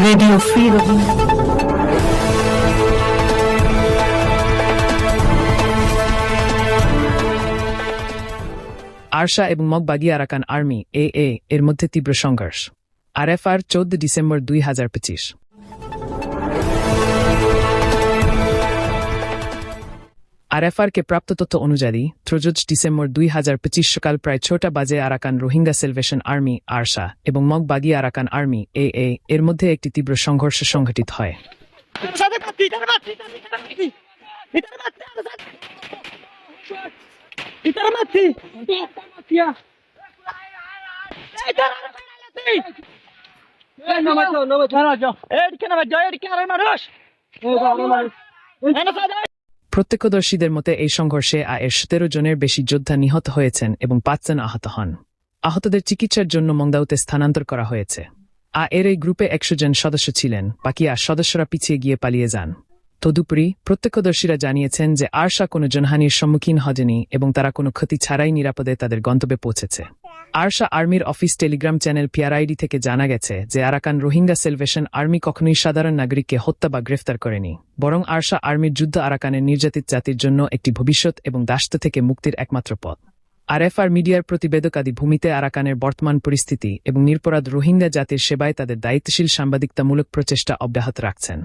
Radio Free Rohingya. ARSA এবং মগবাগি Arakan army AA এর মধ্যে তীব্র সংঘর্ষ। আরএফআর 14 ডিসেম্বর 2025। আরএফআর-কে প্রাপ্ত তথ্য অনুযায়ী 13 ডিসেম্বর 2025 সকাল প্রায় 6টা বাজে Arakan Rohingya salvation army ARSA এবং মগবাগি আরাকান আর্মি AA এর মধ্যে একটি তীব্র সংঘর্ষ সংঘটিত হয়। প্রত্যক্ষদর্শীদের মতে এই সংঘর্ষে এর 17 জনের বেশি যোদ্ধা নিহত হয়েছেন এবং 5 জন আহত হন। আহতদের চিকিৎসার জন্য মংদাউতে স্থানান্তর করা হয়েছে। এর এই গ্রুপে 100 জন সদস্য ছিলেন, বাকি সদস্যরা পিছিয়ে গিয়ে পালিয়ে যান। তদুপরি প্রত্যক্ষদর্শীরা জানিয়েছেন যে আরশা কোনো জনহানির সম্মুখীন হয়নি এবং তারা কোনো ক্ষতি ছাড়াই নিরাপদে তাদের গন্তব্যে পৌঁছেছে। আরশা আর্মির অফিস টেলিগ্রাম চ্যানেল PRID থেকে জানা গেছে যে আরাকান রোহিঙ্গা সেলভেশন আর্মি কখনোই সাধারণ নাগরিককে হত্যা বা গ্রেফতার করেনি, বরং আরশা আর্মির যুদ্ধ আরাকানের নির্যাতিত জাতির জন্য একটি ভবিষ্যৎ এবং দাসত্ব থেকে মুক্তির একমাত্র পথ। আরএফআর মিডিয়ার প্রতিবেদকাদি ভূমিতে আরাকানের বর্তমান পরিস্থিতি এবং নিরপরাধ রোহিঙ্গা জাতির সেবায় তাদের দায়িত্বশীল সাংবাদিকতামূলক প্রচেষ্টা অব্যাহত রাখছেন।